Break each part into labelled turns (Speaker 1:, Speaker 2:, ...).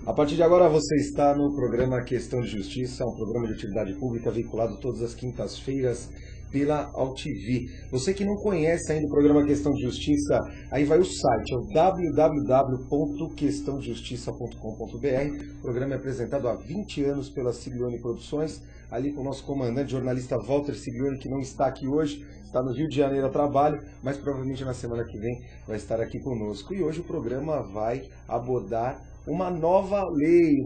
Speaker 1: A partir de agora você está no programa Questão de Justiça, um programa de utilidade pública veiculado todas as quintas-feiras pela AltV. Você que não conhece ainda o programa Questão de Justiça, aí vai o site, é o www.questãodejustiça.com.br. O programa é apresentado há 20 anos pela Siglione Produções, ali com o nosso comandante jornalista Walter Siglione, que não está aqui hoje, está no Rio de Janeiro a trabalho, mas provavelmente na semana que vem vai estar aqui conosco. E hoje o programa vai abordar uma nova lei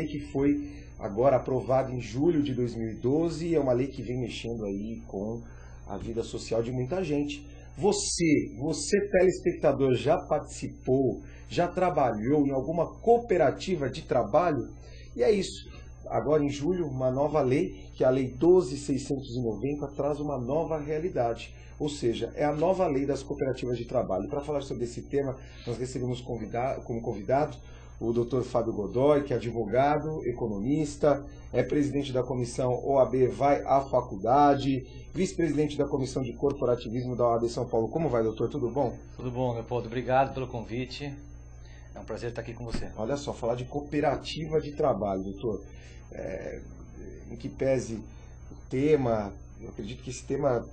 Speaker 1: que foi agora aprovada em julho de 2012, é uma lei que vem mexendo aí com a vida social de muita gente. Você telespectador, já participou, já trabalhou em alguma cooperativa de trabalho? E é isso. Agora em julho, uma nova lei, que é a Lei 12.690, traz uma nova realidade. Ou seja, é a nova lei das cooperativas de trabalho. Para falar sobre esse tema, nós recebemos como convidado o Dr. Fábio Godoy, que é advogado, economista, é presidente da comissão OAB Vai à Faculdade, vice-presidente da comissão de corporativismo da OAB São Paulo. Como vai, doutor? Tudo bom?
Speaker 2: Tudo bom, Leopoldo. Obrigado pelo convite. É um prazer estar aqui com você.
Speaker 1: Olha só, falar de cooperativa de trabalho, doutor. Em que pese o tema, eu acredito que esse tema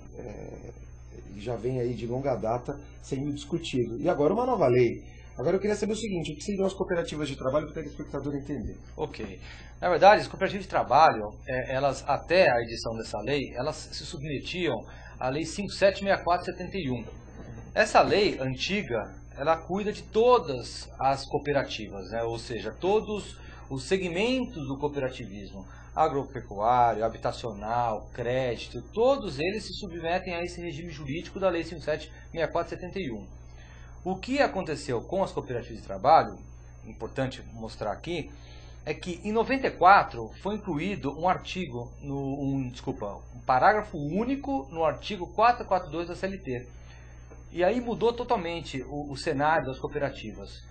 Speaker 1: já vem aí de longa data sendo discutido. E agora uma nova lei. Agora eu queria saber o seguinte, o que seriam as cooperativas de trabalho para o telespectador entender?
Speaker 2: Ok. Na verdade, as cooperativas de trabalho, elas, até a edição dessa lei, elas se submetiam à Lei 5764/71. Essa lei antiga, ela cuida de todas as cooperativas, né? Ou seja, todos os segmentos do cooperativismo, agropecuário, habitacional, crédito, todos eles se submetem a esse regime jurídico da Lei 5764/71. O que aconteceu com as cooperativas de trabalho, importante mostrar aqui, é que em 94 foi incluído um parágrafo único no artigo 442 da CLT. E aí mudou totalmente o cenário das cooperativas.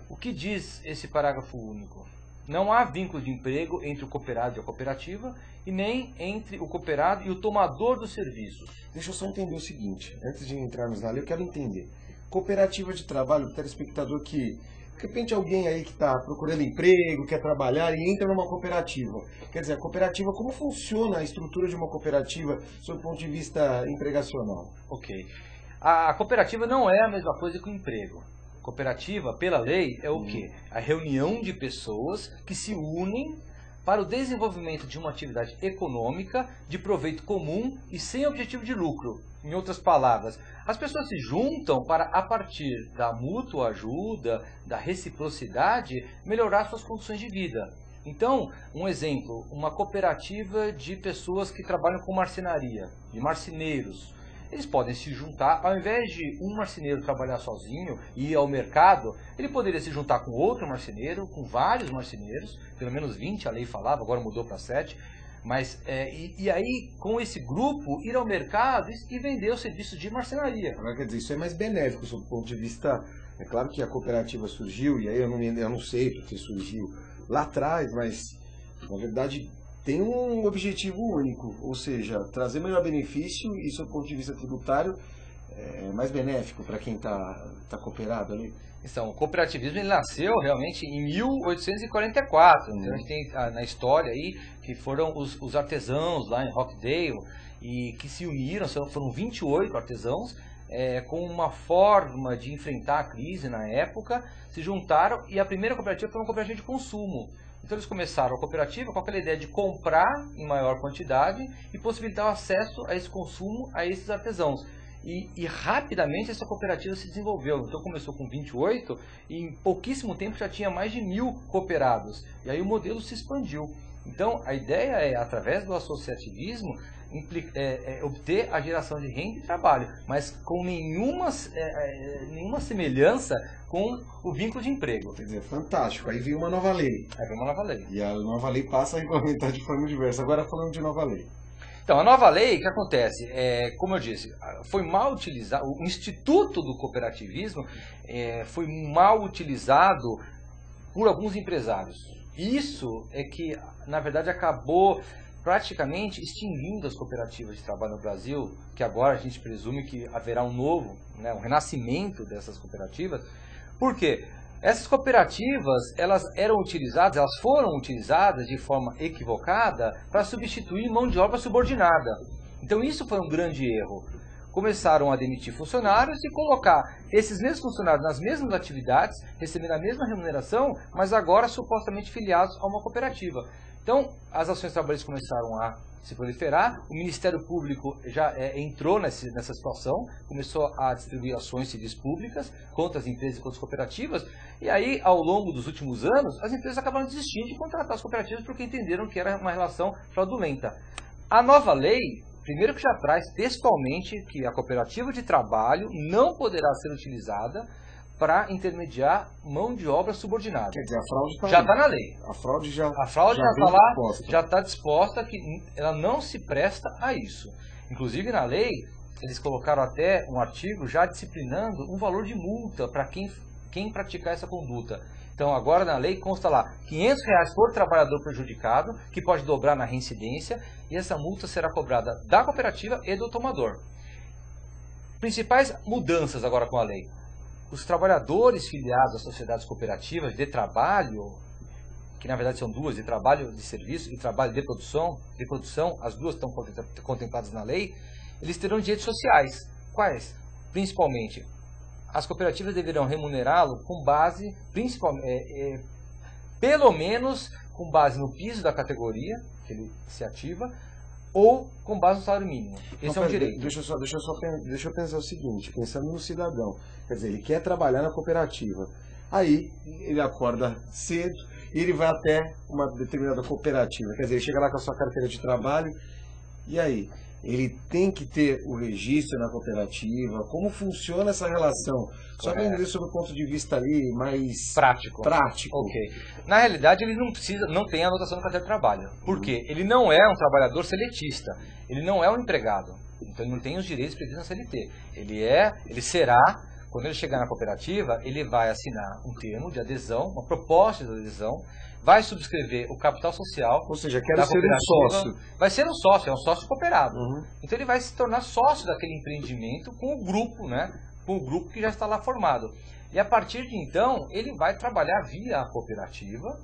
Speaker 2: O que diz esse parágrafo único? Não há vínculo de emprego entre o cooperado e a cooperativa e nem entre o cooperado e o tomador dos serviços.
Speaker 1: Deixa eu só entender o seguinte, antes de entrarmos na lei, eu quero entender. Cooperativa de trabalho, o telespectador que, de repente, alguém aí que está procurando emprego, quer trabalhar e entra numa cooperativa. Quer dizer, a cooperativa, como funciona a estrutura de uma cooperativa sob o ponto de vista empregacional?
Speaker 2: Ok. A cooperativa não é a mesma coisa que o emprego. Cooperativa, pela lei, é o quê? A reunião de pessoas que se unem para o desenvolvimento de uma atividade econômica de proveito comum e sem objetivo de lucro. Em outras palavras, as pessoas se juntam para, a partir da mútua ajuda, da reciprocidade, melhorar suas condições de vida. Então, um exemplo, uma cooperativa de pessoas que trabalham com marcenaria, de marceneiros. Eles podem se juntar, ao invés de um marceneiro trabalhar sozinho e ir ao mercado, ele poderia se juntar com outro marceneiro, com vários marceneiros, pelo menos 20 a lei falava, agora mudou para 7, mas e aí com esse grupo ir ao mercado e vender os serviços de marcenaria.
Speaker 1: Agora, quer dizer, isso é mais benéfico sob o ponto de vista, é claro que a cooperativa surgiu, e aí eu não sei porque surgiu lá atrás, mas na verdade tem um objetivo único, ou seja, trazer melhor benefício e, sob o ponto de vista tributário, é mais benéfico para quem está cooperado ali.
Speaker 2: Então, o cooperativismo ele nasceu realmente em 1844. Então, a gente tem na história aí que foram os artesãos lá em Rockdale e que se uniram, foram 28 artesãos, com uma forma de enfrentar a crise na época, se juntaram e a primeira cooperativa foi uma cooperativa de consumo. Então eles começaram a cooperativa com aquela ideia de comprar em maior quantidade e possibilitar o acesso a esse consumo a esses artesãos. E rapidamente essa cooperativa se desenvolveu. Então começou com 28 e em pouquíssimo tempo já tinha mais de 1000 cooperados. E aí o modelo se expandiu. Então a ideia é, através do associativismo, obter a geração de renda e trabalho, mas com nenhuma semelhança com o vínculo de emprego.
Speaker 1: Quer dizer, fantástico. Aí veio uma nova lei.
Speaker 2: Aí veio uma nova lei.
Speaker 1: E a nova lei passa a regulamentar de forma diversa. Agora falando de nova lei.
Speaker 2: Então, a nova lei, o que acontece? Como eu disse, foi mal utilizado, o Instituto do Cooperativismo foi mal utilizado por alguns empresários. Isso é que, na verdade, acabou praticamente extinguindo as cooperativas de trabalho no Brasil, que agora a gente presume que haverá um novo, um renascimento dessas cooperativas. Por quê? Essas cooperativas, elas foram utilizadas de forma equivocada para substituir mão de obra subordinada. Então isso foi um grande erro. Começaram a demitir funcionários e colocar esses mesmos funcionários nas mesmas atividades, recebendo a mesma remuneração, mas agora supostamente filiados a uma cooperativa. Então, as ações trabalhistas começaram a se proliferar, o Ministério Público já entrou nessa situação, começou a distribuir ações civis públicas contra as empresas e contra as cooperativas, e aí, ao longo dos últimos anos, as empresas acabaram desistindo de contratar as cooperativas porque entenderam que era uma relação fraudulenta. A nova lei, primeiro que já traz textualmente que a cooperativa de trabalho não poderá ser utilizada para intermediar mão de obra subordinada.
Speaker 1: Quer dizer, a fraude
Speaker 2: já está na lei.
Speaker 1: A fraude já
Speaker 2: está lá, já está disposta que ela não se presta a isso. Inclusive na lei, eles colocaram até um artigo já disciplinando um valor de multa para quem praticar essa conduta. Então agora na lei consta lá R$500 por trabalhador prejudicado, que pode dobrar na reincidência, e essa multa será cobrada da cooperativa e do tomador. Principais mudanças agora com a lei. Os trabalhadores filiados às sociedades cooperativas de trabalho, que na verdade são duas, de trabalho de serviço e trabalho de produção, as duas estão contempladas na lei, eles terão direitos sociais. Quais? Principalmente, as cooperativas deverão remunerá-lo com base, pelo menos com base no piso da categoria que ele se ativa, ou com base no salário mínimo. Esse é um direito.
Speaker 1: Deixa eu pensar o seguinte, pensando no cidadão. Quer dizer, ele quer trabalhar na cooperativa. Aí, ele acorda cedo e ele vai até uma determinada cooperativa. Quer dizer, ele chega lá com a sua carteira de trabalho, e aí? Ele tem que ter o registro na cooperativa? Como funciona essa relação? Só para entender sobre o ponto de vista ali mais
Speaker 2: prático. Ok. Na realidade, ele não tem anotação no carteira de trabalho. Por quê? Ele não é um trabalhador seletista. Ele não é um empregado. Então ele não tem os direitos previstos na CLT. Ele será, quando ele chegar na cooperativa, ele vai assinar um termo de adesão, uma proposta de adesão, vai subscrever o capital social.
Speaker 1: Ou seja, quero ser um sócio.
Speaker 2: Vai ser um sócio, é um sócio cooperado. Então ele vai se tornar sócio daquele empreendimento com o grupo, né? Com o grupo que já está lá formado. E a partir de então, ele vai trabalhar via cooperativa,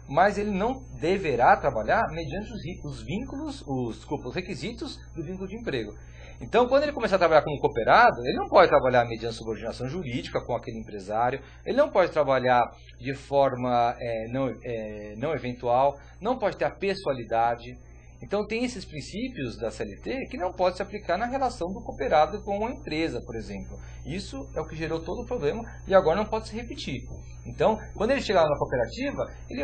Speaker 2: mas ele não deverá trabalhar mediante os requisitos do vínculo de emprego. Então, quando ele começar a trabalhar como cooperado, ele não pode trabalhar mediante subordinação jurídica com aquele empresário, ele não pode trabalhar de forma não eventual, não pode ter a pessoalidade. Então, tem esses princípios da CLT que não pode se aplicar na relação do cooperado com uma empresa, por exemplo. Isso é o que gerou todo o problema e agora não pode se repetir. Então, quando ele chegar na cooperativa, ele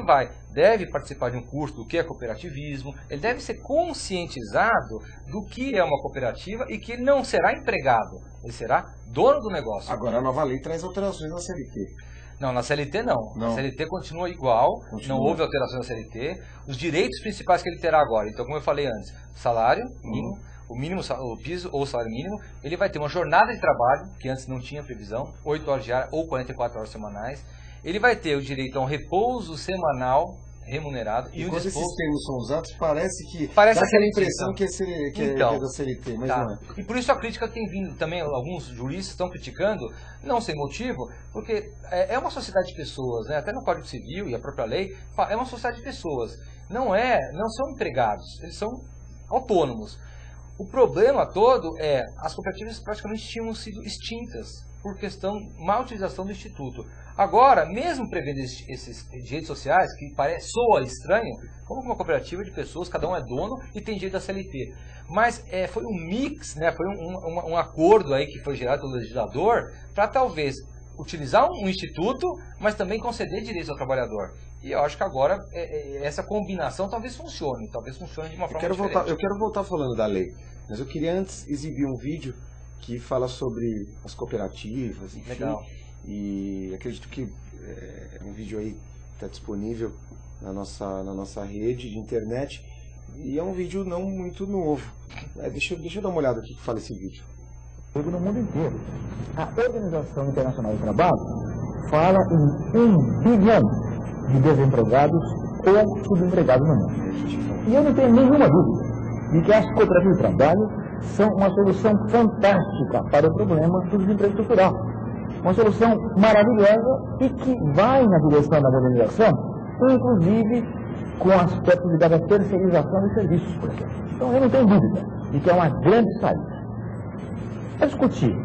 Speaker 2: deve participar de um curso do que é cooperativismo, ele deve ser conscientizado do que é uma cooperativa e que ele não será empregado, ele será dono do negócio.
Speaker 1: Agora, a nova lei traz alterações na CLT.
Speaker 2: Não, na CLT não. A CLT continua igual, não houve alteração na CLT. Os direitos principais que ele terá agora, então como eu falei antes, salário mínimo, o piso ou salário mínimo, ele vai ter uma jornada de trabalho, que antes não tinha previsão, 8 horas diárias ou 44 horas semanais. Ele vai ter o direito a um repouso semanal remunerado.
Speaker 1: E quando esses termos são usados, parece
Speaker 2: dá
Speaker 1: aquela impressão que é da CLT, mas não é.
Speaker 2: E por isso a crítica tem vindo também, alguns juristas estão criticando, não sem motivo, porque é uma sociedade de pessoas, né? Até no Código Civil e a própria lei, é uma sociedade de pessoas. Não são empregados, eles são autônomos. O problema todo as cooperativas praticamente tinham sido extintas por questão má utilização do Instituto. Agora, mesmo prevendo esses direitos sociais, que soa estranho, como uma cooperativa de pessoas, cada um é dono e tem direito da CLT. Mas foi um mix, né, foi um acordo aí que foi gerado pelo legislador para talvez utilizar um instituto, mas também conceder direitos ao trabalhador. E eu acho que agora essa combinação talvez funcione de uma forma diferente.
Speaker 1: Eu quero voltar falando da lei, mas eu queria antes exibir um vídeo que fala sobre as cooperativas, enfim.
Speaker 2: Legal.
Speaker 1: E acredito que é um vídeo aí que está disponível na nossa rede de internet, e é um vídeo não muito novo. Deixa eu dar uma olhada aqui que fala esse vídeo.
Speaker 3: No mundo inteiro, a Organização Internacional do Trabalho fala em 1 bilhão de desempregados ou subempregados no mundo. E eu não tenho nenhuma dúvida de que as cooperativas de trabalho são uma solução fantástica para o problema do desemprego estrutural. Uma solução maravilhosa e que vai na direção da modernização, inclusive com aspectos ligados à terceirização de serviços, por exemplo. Então, eu não tenho dúvida de que é uma grande saída. Para discutir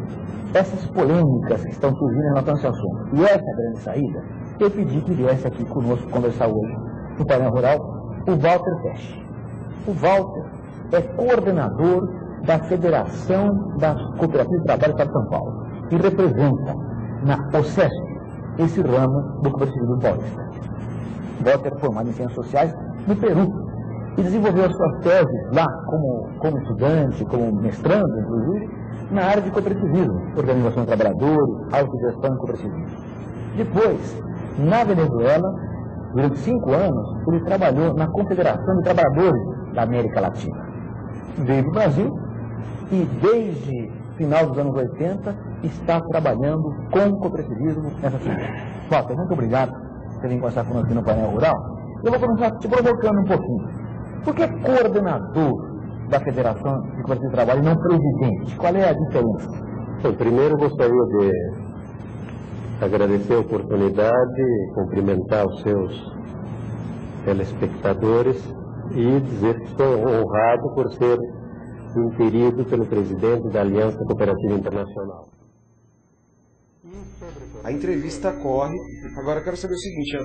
Speaker 3: essas polêmicas que estão surgindo em relação a esse assunto e essa grande saída, eu pedi que viesse aqui conosco conversar hoje, no painel rural, o Walter Tesch. O Walter é coordenador da Federação das Cooperativas de Trabalho para São Paulo e representa na OCESP esse ramo do cooperativismo paulista. Walter é formado em Ciências Sociais no Peru e desenvolveu suas teses lá como estudante, como mestrando, inclusive, na área de cooperativismo, organização de trabalhadores, autogestão e cooperativismo. Depois, na Venezuela, durante 5 anos, ele trabalhou na Confederação de Trabalhadores da América Latina. Veio para o Brasil e, desde final dos anos 80, está trabalhando com cooperativismo nessa cidade. Walter, muito obrigado por ter vindo conversar conosco aqui no painel rural. Eu vou começar te provocando um pouquinho. Por que coordenador da Federação de Cooperativas de Trabalho e não presidente? Qual é a diferença?
Speaker 4: Bom, primeiro gostaria de agradecer a oportunidade, cumprimentar os seus telespectadores e dizer que estou honrado por ser inquirido pelo presidente da Aliança Cooperativa Internacional.
Speaker 1: A entrevista corre. Agora eu quero saber o seguinte,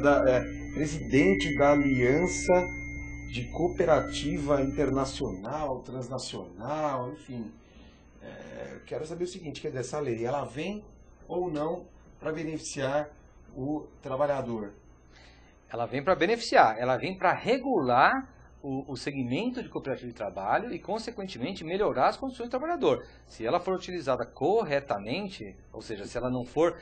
Speaker 1: presidente da Aliança de Cooperativa Internacional, Transnacional, enfim. Quero saber o seguinte, quer dizer, essa lei, ela vem ou não para beneficiar o trabalhador?
Speaker 2: Ela vem para beneficiar, ela vem para regular o segmento de cooperativa de trabalho e, consequentemente, melhorar as condições do trabalhador. Se ela for utilizada corretamente, ou seja, se ela não for,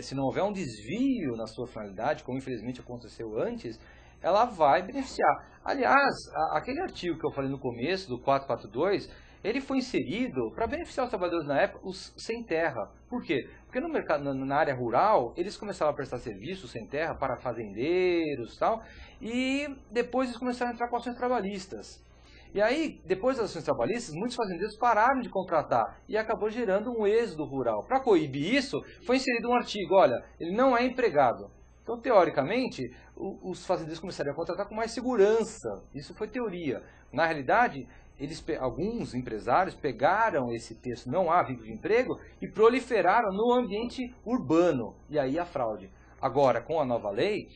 Speaker 2: se não houver um desvio na sua finalidade, como infelizmente aconteceu antes, ela vai beneficiar. Aliás, aquele artigo que eu falei no começo, do 442, ele foi inserido para beneficiar os trabalhadores na época, os sem terra. Por quê? Porque no mercado, na área rural, eles começaram a prestar serviços sem terra para fazendeiros e tal, e depois eles começaram a entrar com ações trabalhistas. E aí, depois das ações trabalhistas, muitos fazendeiros pararam de contratar e acabou gerando um êxodo rural. Para coibir isso, foi inserido um artigo, olha, ele não é empregado. Então, teoricamente, os fazendeiros começaram a contratar com mais segurança. Isso foi teoria. Na realidade, alguns empresários pegaram esse texto, não há vínculo de emprego, e proliferaram no ambiente urbano. E aí a fraude. Agora, com a nova lei,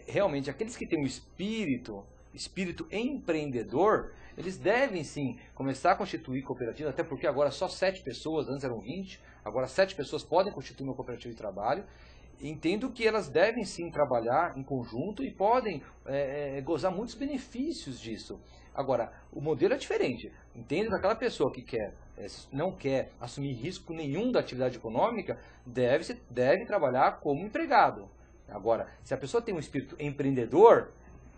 Speaker 2: realmente aqueles que têm um espírito empreendedor, eles devem sim começar a constituir cooperativas, até porque agora só 7 pessoas, antes eram 20, agora 7 pessoas podem constituir uma cooperativa de trabalho. Entendo que elas devem sim trabalhar em conjunto e podem gozar muitos benefícios disso. Agora, o modelo é diferente. Entendo que aquela pessoa que não quer assumir risco nenhum da atividade econômica deve trabalhar como empregado. Agora, se a pessoa tem um espírito empreendedor,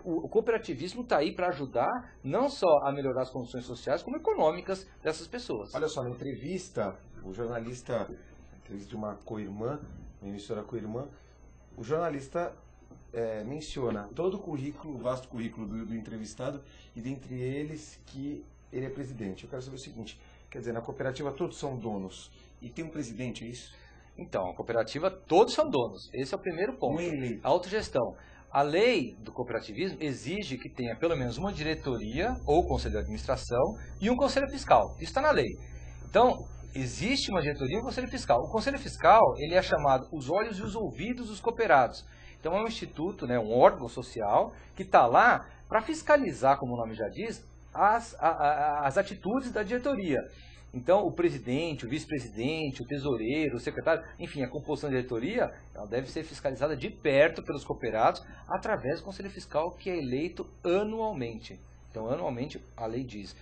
Speaker 2: o cooperativismo está aí para ajudar não só a melhorar as condições sociais, como econômicas dessas pessoas.
Speaker 1: Olha só, na entrevista, o jornalista, entrevista de uma co-irmã, uma emissora co-irmã, o jornalista menciona todo o currículo, o vasto currículo do entrevistado, e dentre eles que ele é presidente. Eu quero saber o seguinte, quer dizer, na cooperativa todos são donos, e tem um presidente, é isso?
Speaker 2: Então, a cooperativa todos são donos, esse é o primeiro ponto. A autogestão. A lei do cooperativismo exige que tenha pelo menos uma diretoria ou conselho de administração e um conselho fiscal. Isso está na lei. Então, existe uma diretoria e um conselho fiscal. O conselho fiscal ele é chamado os olhos e os ouvidos dos cooperados. Então, é um instituto, um órgão social que está lá para fiscalizar, como o nome já diz, as atitudes da diretoria. Então, o presidente, o vice-presidente, o tesoureiro, o secretário, enfim, a composição da diretoria, ela deve ser fiscalizada de perto pelos cooperados através do Conselho Fiscal, que é eleito anualmente. Então, anualmente, a lei diz,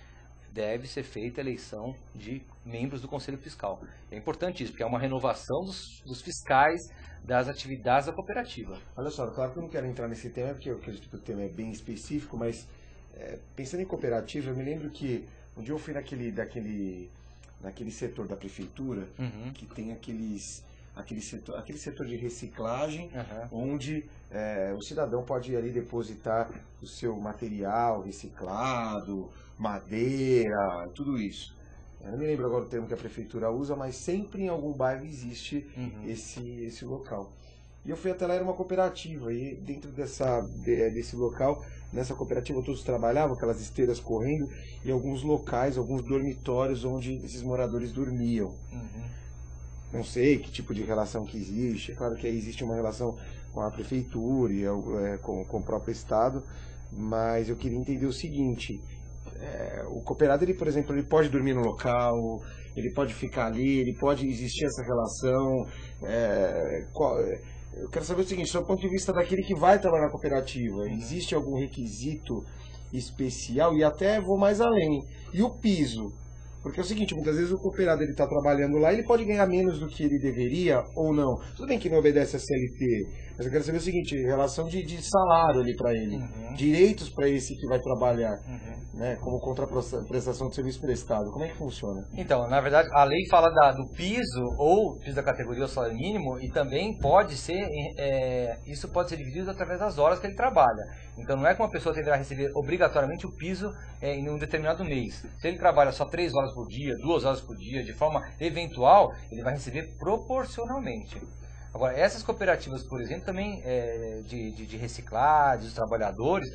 Speaker 2: deve ser feita a eleição de membros do Conselho Fiscal. É importante isso, porque é uma renovação dos fiscais das atividades da cooperativa.
Speaker 1: Olha só, claro que eu não quero entrar nesse tema, porque eu acredito que o tema é bem específico, mas pensando em cooperativa, eu me lembro que um dia eu fui naquele setor da prefeitura, que tem aquele setor de reciclagem, onde o cidadão pode ir ali depositar o seu material reciclado, madeira, tudo isso. Eu não me lembro agora o termo que a prefeitura usa, mas sempre em algum bairro existe esse local. E eu fui até lá, era uma cooperativa, e dentro desse local, nessa cooperativa todos trabalhavam, aquelas esteiras correndo, e alguns locais, alguns dormitórios onde esses moradores dormiam. Não sei que tipo de relação que existe, é claro que aí existe uma relação com a prefeitura e com o próprio estado, mas eu queria entender o seguinte, o cooperado, ele, por exemplo, ele pode dormir no local, ele pode ficar ali, ele pode existir essa relação, eu quero saber o seguinte, do ponto de vista daquele que vai trabalhar na cooperativa, existe algum requisito especial? E até vou mais além, e o piso? Porque é o seguinte, muitas vezes o cooperado ele está trabalhando lá, ele pode ganhar menos do que ele deveria ou não. Tudo bem que não obedece a CLT, mas eu quero saber o seguinte, relação de salário ali para ele, direitos para esse que vai trabalhar, né, como contraprestação de serviço prestado. Como é que funciona?
Speaker 2: Então, na verdade, a lei fala do piso, ou piso da categoria ou salário mínimo, e também pode ser, isso pode ser dividido através das horas que ele trabalha. Então, não é que uma pessoa deverá receber obrigatoriamente o piso em um determinado mês. Se ele trabalha só 3 horas por dia, 2 horas por dia, de forma eventual, ele vai receber proporcionalmente. Agora, essas cooperativas, por exemplo, também de reciclagem, dos trabalhadores,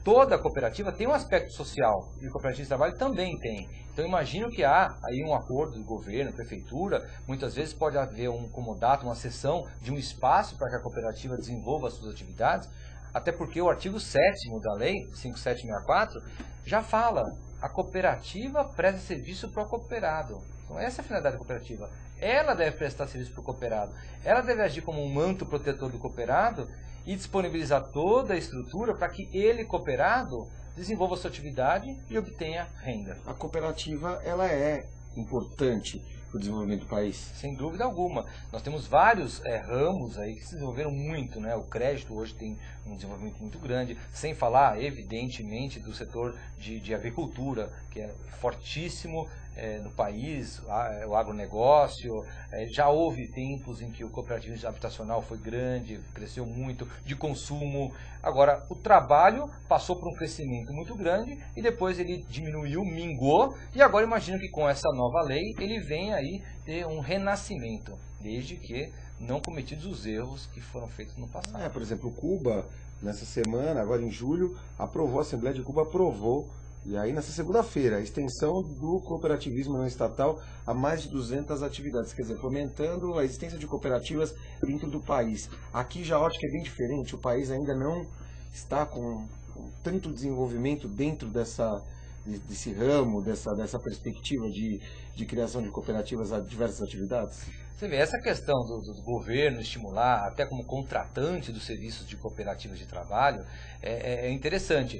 Speaker 2: toda cooperativa tem um aspecto social, e o cooperativo de trabalho também tem. Então, imagino que há aí um acordo do governo, prefeitura, muitas vezes pode haver um comodato, uma cessão de um espaço para que a cooperativa desenvolva as suas atividades, até porque o artigo 7º da lei, 5764, já fala, a cooperativa presta serviço para o cooperado. Então, essa é a finalidade da cooperativa. Ela deve prestar serviço para o cooperado. Ela deve agir como um manto protetor do cooperado e disponibilizar toda a estrutura para que ele, cooperado, desenvolva sua atividade e obtenha renda.
Speaker 1: A cooperativa, ela é importante para o desenvolvimento do país?
Speaker 2: Sem dúvida alguma. Nós temos vários ramos aí que se desenvolveram muito, né? O crédito hoje tem um desenvolvimento muito grande, sem falar, evidentemente, do setor de agricultura, que é fortíssimo no país, o agronegócio. Já houve tempos em que o cooperativismo habitacional foi grande, cresceu muito, de consumo. Agora, o trabalho passou por um crescimento muito grande e depois ele diminuiu, mingou, e agora imagino que com essa nova lei ele venha aí ter um renascimento, desde que não cometidos os erros que foram feitos no passado.
Speaker 1: Por exemplo, Cuba, nessa semana, agora em julho, a Assembleia de Cuba aprovou, e aí nessa segunda-feira, a extensão do cooperativismo não estatal a mais de 200 atividades, quer dizer, fomentando a existência de cooperativas dentro do país. Aqui já a ótica é bem diferente, o país ainda não está com tanto desenvolvimento dentro desse ramo, dessa perspectiva de criação de cooperativas a diversas atividades?
Speaker 2: Você vê, essa questão do governo estimular, até como contratante dos serviços de cooperativas de trabalho, é interessante.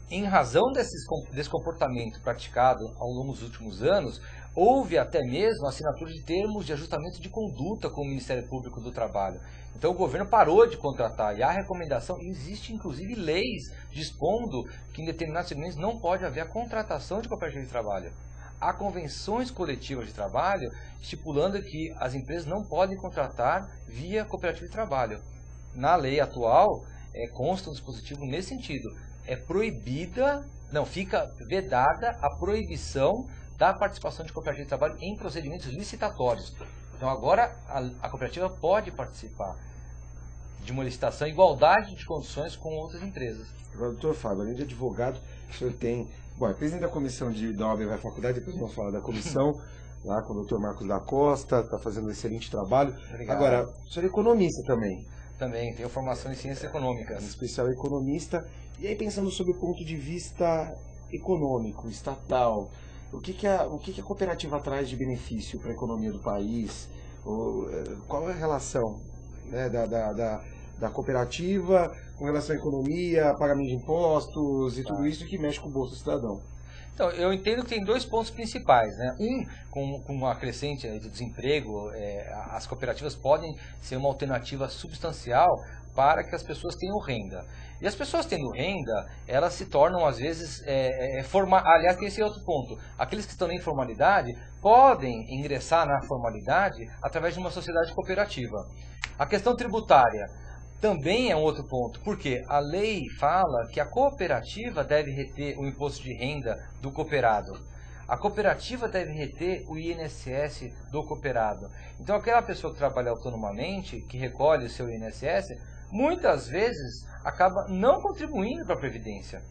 Speaker 2: Em razão desse comportamento praticado ao longo dos últimos anos, houve até mesmo a assinatura de termos de ajustamento de conduta com o Ministério Público do Trabalho. Então o governo parou de contratar, e há recomendação, existe inclusive leis dispondo que em determinados segmentos não pode haver a contratação de cooperativa de trabalho. Há convenções coletivas de trabalho estipulando que as empresas não podem contratar via cooperativa de trabalho. Na lei atual, consta um dispositivo nesse sentido. Fica vedada a proibição da participação de cooperativa de trabalho em procedimentos licitatórios. Então agora a cooperativa pode participar de uma licitação em igualdade de condições com outras empresas.
Speaker 1: Agora, doutor Fábio, além de advogado, o senhor tem... Bom, é presidente da comissão da OAB vai à faculdade, depois vamos falar da comissão, lá com o doutor Marcos da Costa, está fazendo um excelente trabalho.
Speaker 2: Obrigado.
Speaker 1: Agora, o senhor é economista também.
Speaker 2: Também, tenho formação em ciências econômicas.
Speaker 1: Em especial economista. E aí, pensando sobre o ponto de vista econômico, estatal, o que a cooperativa traz de benefício para a economia do país? Qual é a relação, né, da cooperativa com relação à economia, pagamento de impostos e tudo isso que mexe com o bolso do cidadão?
Speaker 2: Então, eu entendo que tem 2 pontos principais, né? Com a crescente do desemprego, as cooperativas podem ser uma alternativa substancial para que as pessoas tenham renda. E as pessoas tendo renda, elas se tornam, às vezes, aliás, esse é outro ponto. Aqueles que estão na informalidade podem ingressar na formalidade através de uma sociedade cooperativa. A questão tributária também é um outro ponto, porque a lei fala que a cooperativa deve reter o imposto de renda do cooperado. A cooperativa deve reter o INSS do cooperado. Então, aquela pessoa que trabalha autonomamente, que recolhe o seu INSS, muitas vezes acaba não contribuindo para a Previdência.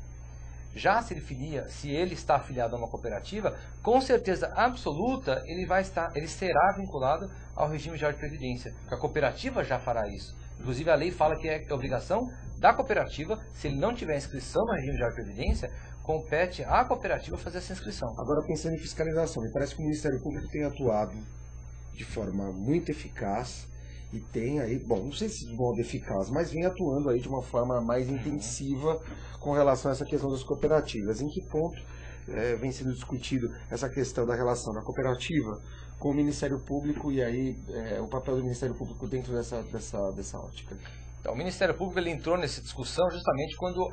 Speaker 2: Já se ele está afiliado a uma cooperativa, com certeza absoluta ele será vinculado ao regime geral de previdência, porque a cooperativa já fará isso. Inclusive a lei fala que é obrigação da cooperativa, se ele não tiver inscrição no regime geral de previdência, compete à cooperativa fazer essa inscrição.
Speaker 1: Agora, pensando em fiscalização, me parece que o Ministério Público tem atuado de forma muito eficaz e tem aí, bom, não sei se de modo eficaz, mas vem atuando aí de uma forma mais intensiva com relação a essa questão das cooperativas. Em que ponto vem sendo discutido essa questão da relação da cooperativa com o Ministério Público e aí o papel do Ministério Público dentro dessa ótica?
Speaker 2: Então, o Ministério Público ele entrou nessa discussão justamente quando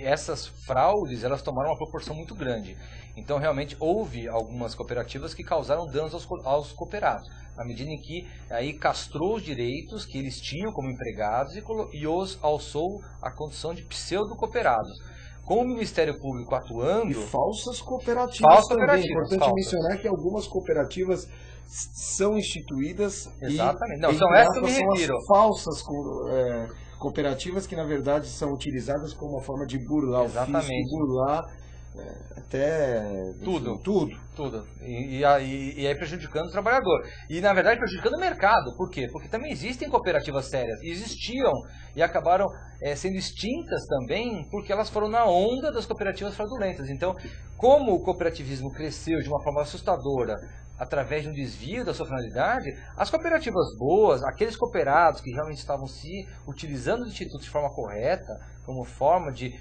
Speaker 2: essas fraudes elas tomaram uma proporção muito grande. Então, realmente, houve algumas cooperativas que causaram danos aos cooperados, na medida em que aí castrou os direitos que eles tinham como empregados e os alçou a condição de pseudo-cooperados. Com o Ministério Público atuando...
Speaker 1: E falsas cooperativas também. É importante mencionar que algumas cooperativas são instituídas.
Speaker 2: Exatamente.
Speaker 1: E,
Speaker 2: não, são essas que eu me
Speaker 1: são
Speaker 2: refiro.
Speaker 1: As falsas cooperativas que, na verdade, são utilizadas como uma forma de burlar
Speaker 2: Exatamente.
Speaker 1: o fisco, burlar até...
Speaker 2: Tudo. E aí prejudicando o trabalhador. E, na verdade, prejudicando o mercado. Por quê? Porque também existem cooperativas sérias. Existiam e acabaram sendo extintas também porque elas foram na onda das cooperativas fraudulentas. Então, como o cooperativismo cresceu de uma forma assustadora através de um desvio da sua finalidade, as cooperativas boas, aqueles cooperados que realmente estavam se utilizando do instituto de forma correta, como forma de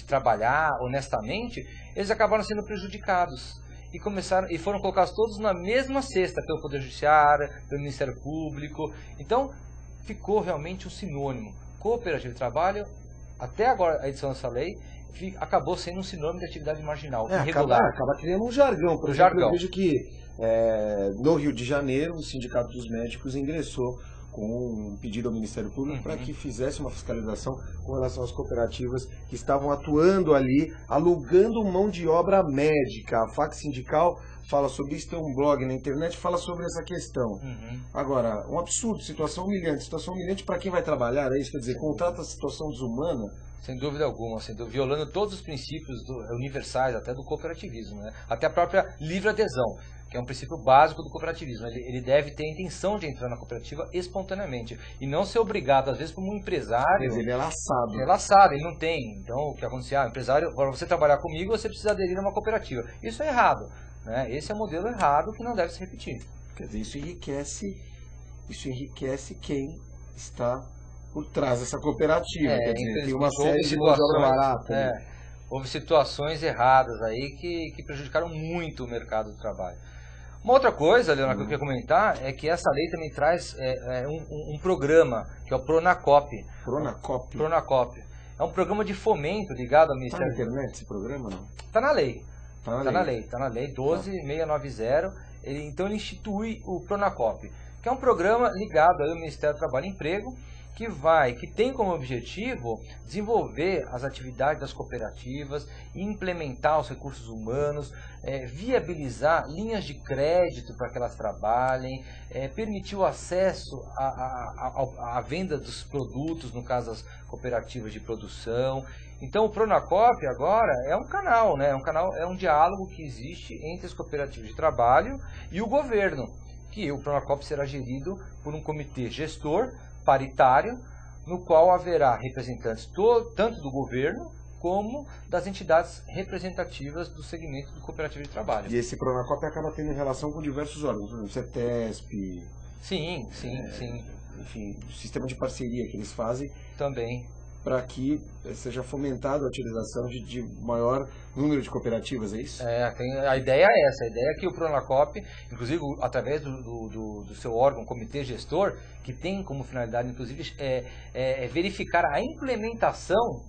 Speaker 2: trabalhar honestamente, eles acabaram sendo prejudicados e foram colocados todos na mesma cesta pelo Poder Judiciário, pelo Ministério Público. Então, ficou realmente um sinônimo. Cooperativa de trabalho, até agora a edição dessa lei, acabou sendo um sinônimo de atividade marginal, irregular.
Speaker 1: Acaba criando um jargão. Por exemplo, eu vejo que no Rio de Janeiro, o Sindicato dos Médicos ingressou com um pedido ao Ministério Público para que fizesse uma fiscalização com relação às cooperativas que estavam atuando ali, alugando mão de obra médica. A FAC Sindical fala sobre isso, tem um blog na internet que fala sobre essa questão. Agora, um absurdo, situação humilhante para quem vai trabalhar, é isso? Quer dizer, contrata a situação desumana.
Speaker 2: Sem dúvida alguma, violando todos os princípios universais até do cooperativismo, né? Até a própria livre adesão, que é um princípio básico do cooperativismo. Ele deve ter a intenção de entrar na cooperativa espontaneamente e não ser obrigado, às vezes, como um empresário.
Speaker 1: Mas ele é laçado.
Speaker 2: É laçado, ele não tem. Então, o que acontece? Empresário, para você trabalhar comigo, você precisa aderir a uma cooperativa. Isso é errado, né? Esse é um modelo errado que não deve se repetir.
Speaker 1: Quer dizer, isso enriquece quem está por trás dessa cooperativa. Quer dizer, tem uma série de mão de obra barata.
Speaker 2: Houve situações erradas aí que prejudicaram muito o mercado do trabalho. Uma outra coisa, Leonardo, que eu queria comentar é que essa lei também traz um programa, que é o Pronacop. Pronacop. É um programa de fomento ligado ao Ministério...
Speaker 1: Está na internet esse programa, não?
Speaker 2: Está na lei. Está na lei 12.690. Então ele institui o Pronacop, que é um programa ligado ao Ministério do Trabalho e Emprego, que tem como objetivo desenvolver as atividades das cooperativas, implementar os recursos humanos, viabilizar linhas de crédito para que elas trabalhem, permitir o acesso à venda dos produtos, no caso das cooperativas de produção. Então o Pronacop agora é um canal, né? É um diálogo que existe entre as cooperativas de trabalho e o governo, que o Pronacop será gerido por um comitê gestor paritário, no qual haverá representantes tanto do governo como das entidades representativas do segmento do cooperativo de trabalho.
Speaker 1: E esse Pronacop acaba tendo relação com diversos órgãos, o CETESP...
Speaker 2: Sim.
Speaker 1: Enfim, o sistema de parceria que eles fazem...
Speaker 2: Também.
Speaker 1: Para que seja fomentada a utilização de maior número de cooperativas, é isso?
Speaker 2: A ideia é essa. A ideia é que o Pronacop, inclusive através do seu órgão, comitê gestor, que tem como finalidade, inclusive, verificar a implementação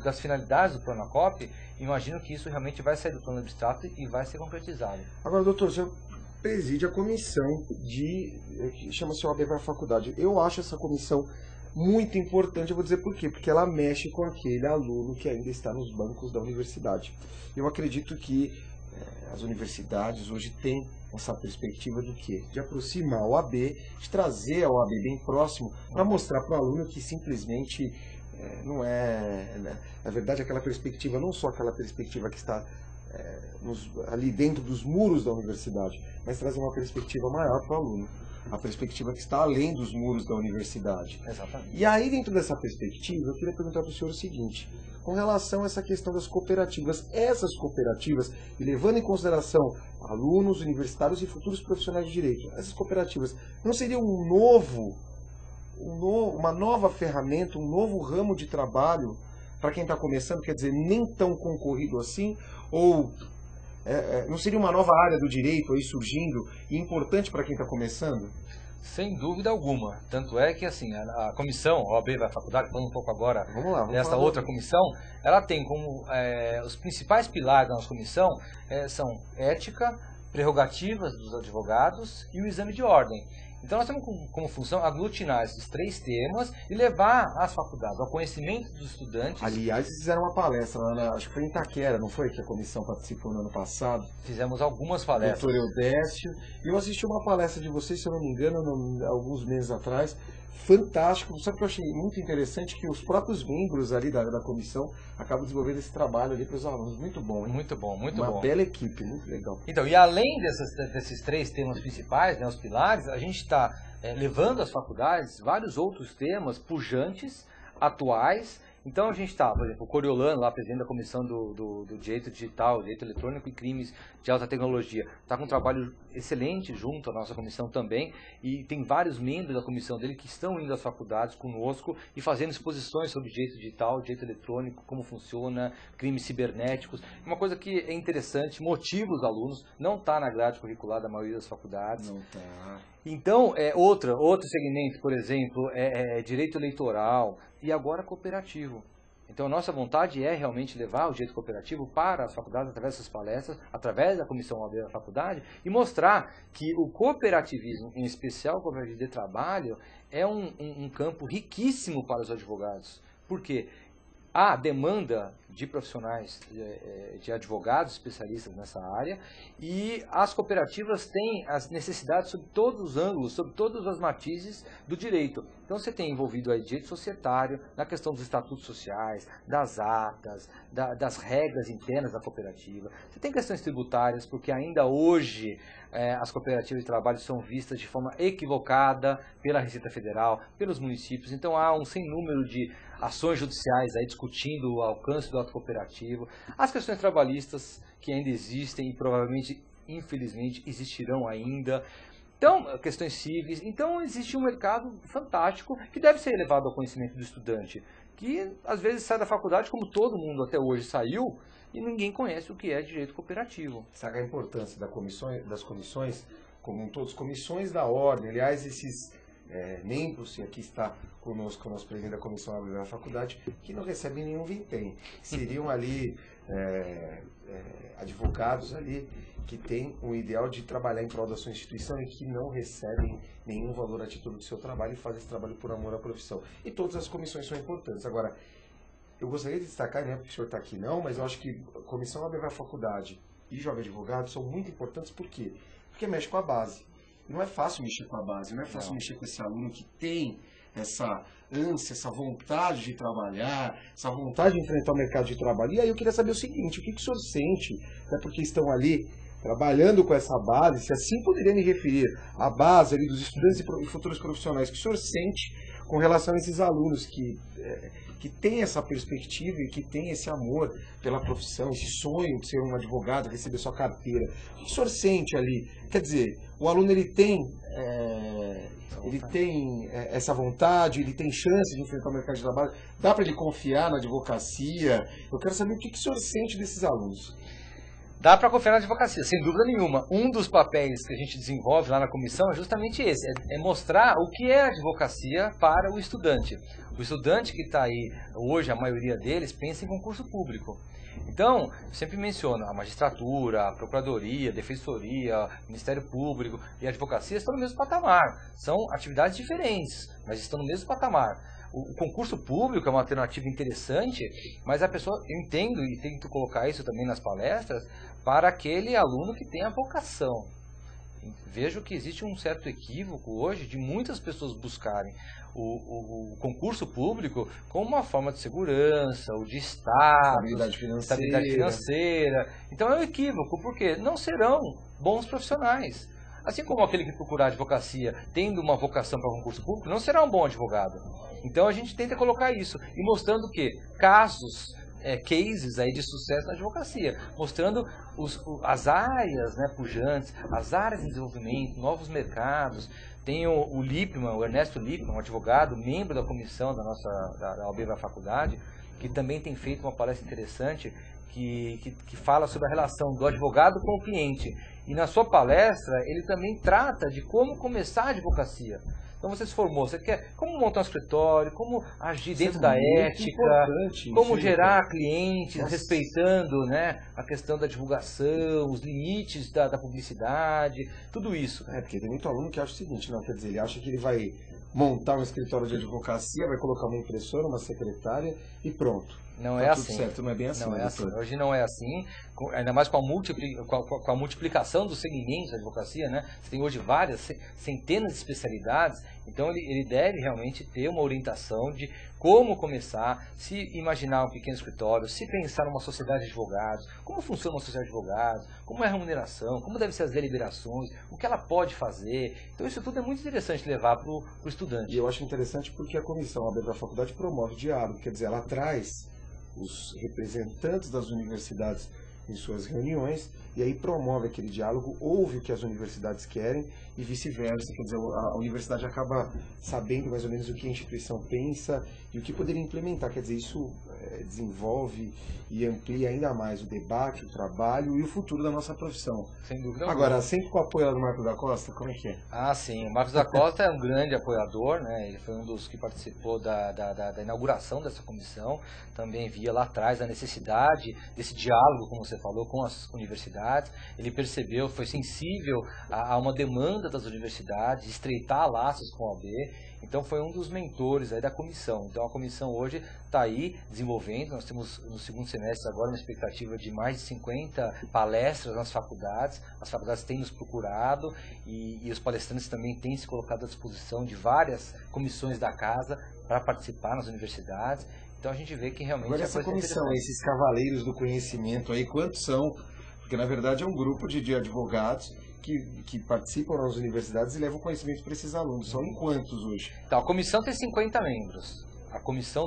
Speaker 2: das finalidades do Pronacop, imagino que isso realmente vai sair do plano abstrato e vai ser concretizado.
Speaker 1: Agora, doutor, o senhor preside a comissão que chama-se OAB para a faculdade. Eu acho essa comissão muito importante, eu vou dizer por quê, porque ela mexe com aquele aluno que ainda está nos bancos da universidade. Eu acredito que as universidades hoje têm essa perspectiva do quê? De aproximar a OAB, de trazer a OAB bem próximo, para mostrar para o aluno que simplesmente não é, né? Na verdade, aquela perspectiva, não só aquela perspectiva que está ali dentro dos muros da universidade, mas trazer uma perspectiva maior para o aluno, a perspectiva que está além dos muros da universidade.
Speaker 2: Exatamente.
Speaker 1: E aí, dentro dessa perspectiva, eu queria perguntar para o senhor o seguinte, com relação a essa questão das cooperativas, essas cooperativas, e levando em consideração alunos, universitários e futuros profissionais de direito, essas cooperativas não seriam uma nova ferramenta, um novo ramo de trabalho para quem está começando, quer dizer, nem tão concorrido assim, ou não seria uma nova área do direito aí surgindo e importante para quem está começando?
Speaker 2: Sem dúvida alguma. Tanto é que assim, a comissão, a OAB vai à faculdade, falando um pouco agora dessa outra comissão, ela tem como os principais pilares da nossa comissão são ética, prerrogativas dos advogados e o exame de ordem. Então nós temos como função aglutinar esses 3 temas e levar às faculdades, ao conhecimento dos estudantes.
Speaker 1: Aliás, eles fizeram uma palestra lá, acho que foi em Itaquera, não foi? Que a comissão participou no ano passado.
Speaker 2: Fizemos algumas palestras.
Speaker 1: Doutor Eudécio. E eu assisti uma palestra de vocês, se eu não me engano, alguns meses atrás. Fantástico. Sabe o que eu achei muito interessante? Que os próprios membros ali da comissão acabam desenvolvendo esse trabalho ali para os alunos. Muito bom, hein?
Speaker 2: Muito bom, muito bom.
Speaker 1: Uma bela equipe, muito legal.
Speaker 2: Então, e além desses 3 temas principais, né, os pilares, a gente está levando às faculdades vários outros temas pujantes, atuais. Então a gente está, por exemplo, o Coriolano, lá presidente da comissão do direito digital, direito eletrônico e crimes de alta tecnologia, está com um trabalho excelente junto à nossa comissão também, e tem vários membros da comissão dele que estão indo às faculdades conosco e fazendo exposições sobre direito digital, direito eletrônico, como funciona, crimes cibernéticos. Uma coisa que é interessante, motiva os alunos, não está na grade curricular da maioria das faculdades.
Speaker 1: Não está.
Speaker 2: Então, outro segmento, por exemplo, é direito eleitoral e agora cooperativo. Então, a nossa vontade é realmente levar o direito cooperativo para as faculdades através dessas palestras, através da comissão OAB da faculdade, e mostrar que o cooperativismo, em especial o cooperativismo de trabalho, é um campo riquíssimo para os advogados. Por quê? Há demanda de profissionais, de advogados especialistas nessa área, e as cooperativas têm as necessidades sob todos os ângulos, sob todas as matizes do direito. Então você tem envolvido aí direito societário, na questão dos estatutos sociais, das atas, das regras internas da cooperativa. Você tem questões tributárias, porque ainda hoje as cooperativas de trabalho são vistas de forma equivocada pela Receita Federal, pelos municípios. Então há um sem número de ações judiciais aí discutindo o alcance do ato cooperativo, as questões trabalhistas que ainda existem e provavelmente, infelizmente, existirão ainda. Então, questões civis. Então, existe um mercado fantástico que deve ser levado ao conhecimento do estudante, que às vezes sai da faculdade, como todo mundo até hoje saiu, e ninguém conhece o que é direito cooperativo.
Speaker 1: Sabe a importância das comissões, como todas, comissões da ordem, aliás, esses membros, e aqui está conosco o nosso presidente da comissão da faculdade, que não recebem nenhum vintém. Seriam ali advogados ali que têm o ideal de trabalhar em prol da sua instituição e que não recebem nenhum valor a título do seu trabalho e fazem esse trabalho por amor à profissão. E todas as comissões são importantes. Agora, eu gostaria de destacar, não é porque o senhor está aqui não, mas eu acho que a comissão OAB da faculdade e Jovem Advogado são muito importantes. Por quê? Porque mexe com a base. Não é fácil mexer com a base, não é fácil mexer com esse aluno que tem essa ânsia, essa vontade de trabalhar, essa vontade de enfrentar o mercado de trabalho. E aí eu queria saber o seguinte, o que o senhor sente, até porque estão ali trabalhando com essa base, se assim poderia me referir à base ali dos estudantes e futuros profissionais, o que o senhor sente com relação a esses alunos que têm essa perspectiva e que têm esse amor pela profissão, esse sonho de ser um advogado, receber sua carteira. O que o senhor sente ali? Quer dizer, o aluno ele tem essa vontade, ele tem chance de enfrentar o mercado de trabalho, dá para ele confiar na advocacia? Eu quero saber o que o senhor sente desses alunos.
Speaker 2: Dá para confiar na advocacia, sem dúvida nenhuma. Um dos papéis que a gente desenvolve lá na comissão é justamente esse, é mostrar o que é a advocacia para o estudante. O estudante que está aí, hoje a maioria deles, pensa em concurso público. Então, eu sempre menciono, a magistratura, a procuradoria, a defensoria, o Ministério Público e a advocacia estão no mesmo patamar. São atividades diferentes, mas estão no mesmo patamar. O concurso público é uma alternativa interessante, mas a pessoa, eu entendo e tento colocar isso também nas palestras, para aquele aluno que tem a vocação. Vejo que existe um certo equívoco hoje de muitas pessoas buscarem o concurso público como uma forma de segurança, ou de status, estabilidade financeira. Então é um equívoco, porque não serão bons profissionais. Assim como aquele que procurar advocacia tendo uma vocação para concurso público, não será um bom advogado. Então a gente tenta colocar isso e mostrando que casos, cases aí de sucesso na advocacia, mostrando as áreas, né, pujantes, as áreas de desenvolvimento, novos mercados. Tem o Lippmann, o Ernesto Lippmann, um advogado, membro da comissão da OAB da faculdade, que também tem feito uma palestra interessante que fala sobre a relação do advogado com o cliente. E na sua palestra ele também trata de como começar a advocacia. Então você se formou, você quer como montar um escritório, como agir dentro da ética, como gerar clientes, respeitando, né, a questão da divulgação, os limites da publicidade, tudo isso.
Speaker 1: Porque tem muito aluno que acha o seguinte, não, quer dizer, ele acha que ele vai montar um escritório de advocacia, vai colocar uma impressora, uma secretária e pronto.
Speaker 2: Não é assim.
Speaker 1: Tudo certo, não é bem assim.
Speaker 2: Não é assim. Hoje não é assim, ainda mais com a multiplicação dos segmentos da advocacia, né? Você tem hoje várias, centenas de especialidades, então ele deve realmente ter uma orientação de como começar, se imaginar um pequeno escritório, se pensar numa sociedade de advogados, como funciona uma sociedade de advogados, como é a remuneração, como devem ser as deliberações, o que ela pode fazer. Então isso tudo é muito interessante levar para o estudante.
Speaker 1: E eu acho interessante porque a comissão aberta da faculdade promove diálogo, quer dizer, ela traz os representantes das universidades em suas reuniões, e aí promove aquele diálogo, ouve o que as universidades querem e vice-versa, quer dizer, a universidade acaba sabendo mais ou menos o que a instituição pensa e o que poderia implementar, quer dizer, isso desenvolve e amplia ainda mais o debate, o trabalho e o futuro da nossa profissão.
Speaker 2: Sem dúvida.
Speaker 1: Agora, sempre com o apoio do Marcos da Costa, como é que é?
Speaker 2: Ah, sim, o Marcos da Costa é um grande apoiador, né? Ele foi um dos que participou da inauguração dessa comissão, também via lá atrás a necessidade desse diálogo, como você falou, com as universidades. Ele percebeu, foi sensível a uma demanda das universidades, estreitar laços com a OAB. Então foi um dos mentores aí da comissão. Então a comissão hoje está aí desenvolvendo. Nós temos no segundo semestre agora uma expectativa de mais de 50 palestras nas faculdades. As faculdades têm nos procurado e os palestrantes também têm se colocado à disposição de várias comissões da casa para participar nas universidades. Então a gente vê que realmente...
Speaker 1: Agora essa comissão, esses cavaleiros do conhecimento aí, quantos são? Porque na verdade é um grupo de advogados que participam nas universidades e levam conhecimento para esses alunos. São em quantos hoje?
Speaker 2: Então, a comissão tem 50 membros. A comissão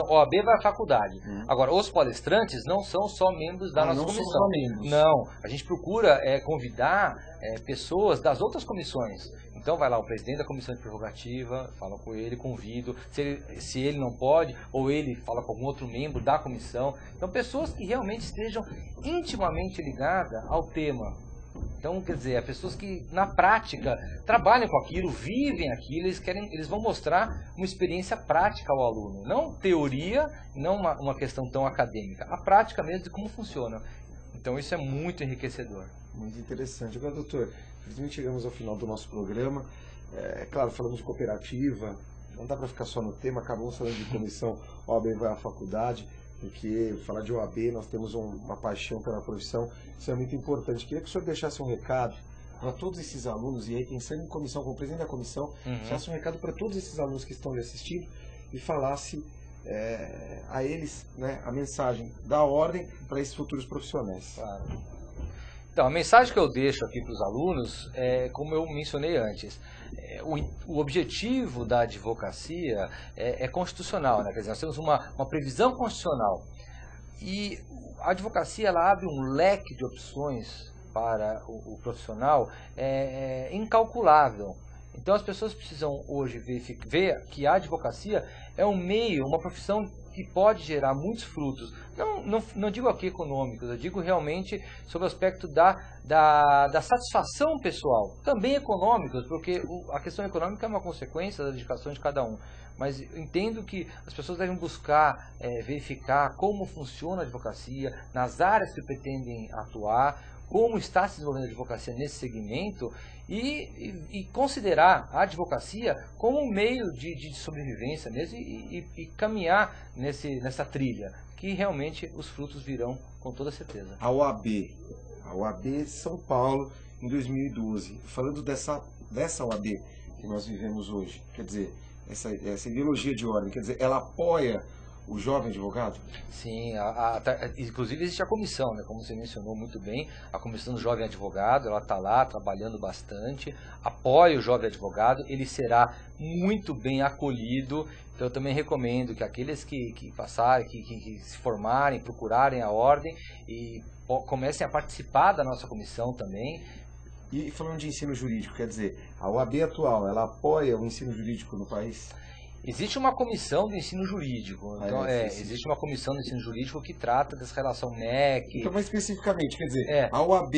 Speaker 2: OAB vai à faculdade. Agora, os palestrantes não são só membros da nossa comissão.
Speaker 1: Não são só membros.
Speaker 2: Não, a gente procura convidar pessoas das outras comissões. Então vai lá o presidente da comissão de prerrogativa, fala com ele, convido. Se ele não pode, ou ele fala com algum outro membro da comissão. Então pessoas que realmente estejam intimamente ligadas ao tema. Então, quer dizer, pessoas que na prática trabalham com aquilo, vivem aquilo, eles vão mostrar uma experiência prática ao aluno, não teoria, não uma questão tão acadêmica, a prática mesmo de como funciona. Então isso é muito enriquecedor.
Speaker 1: Muito interessante. Agora, doutor, infelizmente chegamos ao final do nosso programa. Claro, falamos de cooperativa, não dá para ficar só no tema, acabamos falando de comissão OAB vai à faculdade, porque falar de OAB, nós temos uma paixão pela profissão, isso é muito importante. Queria que o senhor deixasse um recado para todos esses alunos, e aí pensando em comissão, como presidente da comissão, deixasse um recado para todos esses alunos que estão lhe assistindo e falasse a eles, né, a mensagem da ordem para esses futuros profissionais.
Speaker 2: Claro. Então, a mensagem que eu deixo aqui para os alunos é, como eu mencionei antes, o objetivo da advocacia é constitucional, né? Quer dizer, nós temos uma previsão constitucional e a advocacia ela abre um leque de opções para o profissional incalculável. Então as pessoas precisam hoje ver que a advocacia é um meio, uma profissão que pode gerar muitos frutos. Não digo aqui econômicos, eu digo realmente sobre o aspecto da satisfação pessoal. Também econômicos, porque a questão econômica é uma consequência da dedicação de cada um. Mas eu entendo que as pessoas devem buscar verificar como funciona a advocacia, nas áreas que pretendem atuar, como está se desenvolvendo a advocacia nesse segmento e considerar a advocacia como um meio de sobrevivência mesmo e caminhar nessa trilha, que realmente os frutos virão com toda certeza.
Speaker 1: A OAB São Paulo, em 2012, falando dessa OAB que nós vivemos hoje, quer dizer, essa ideologia de ordem, quer dizer, ela apoia o jovem advogado?
Speaker 2: Sim, inclusive existe a comissão, né, como você mencionou muito bem, a comissão do jovem advogado, ela está lá trabalhando bastante, apoia o jovem advogado, ele será muito bem acolhido. Então eu também recomendo que aqueles que passarem, que se formarem, procurarem a ordem e comecem a participar da nossa comissão também.
Speaker 1: E falando de ensino jurídico, quer dizer, a OAB atual, ela apoia o ensino jurídico no país?
Speaker 2: Existe uma comissão do ensino jurídico, então, existe uma comissão do ensino jurídico que trata dessa relação MEC.
Speaker 1: Então, mais especificamente, quer dizer, a OAB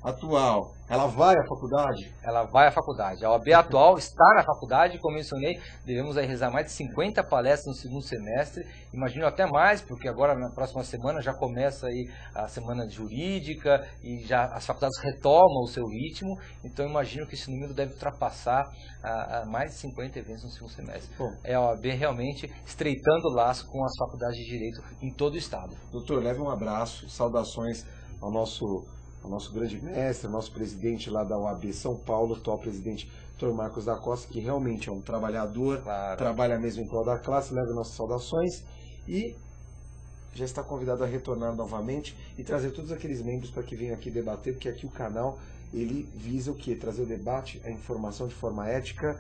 Speaker 1: atual, ela vai à faculdade?
Speaker 2: Ela vai à faculdade. A OAB atual está na faculdade, como mencionei, devemos aí realizar mais de 50 palestras no segundo semestre, imagino até mais, porque agora na próxima semana já começa aí a semana jurídica e já as faculdades retomam o seu ritmo, então imagino que esse número deve ultrapassar mais de 50 eventos no segundo semestre.
Speaker 1: Bom,
Speaker 2: é a OAB realmente estreitando o laço com as faculdades de Direito em todo o Estado.
Speaker 1: Doutor, leve um abraço, saudações ao nosso grande mestre, ao nosso presidente lá da OAB São Paulo, atual presidente Dr. Marcos da Costa, que realmente é um trabalhador,
Speaker 2: Claro.
Speaker 1: Trabalha mesmo em prol da classe, leve nossas saudações e já está convidado a retornar novamente e trazer todos aqueles membros para que venham aqui debater, porque aqui o canal ele visa o quê? Trazer o debate, a informação de forma ética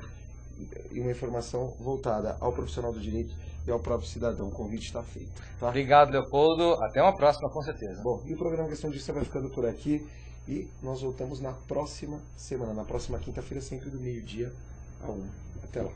Speaker 1: e uma informação voltada ao profissional do direito e ao próprio cidadão. O convite está feito. Tá?
Speaker 2: Obrigado, Leopoldo. Até uma próxima, com certeza.
Speaker 1: Bom, e o programa Questão de Justiça vai ficando por aqui e nós voltamos na próxima semana, na próxima quinta-feira, sempre do meio-dia a 1. Até lá.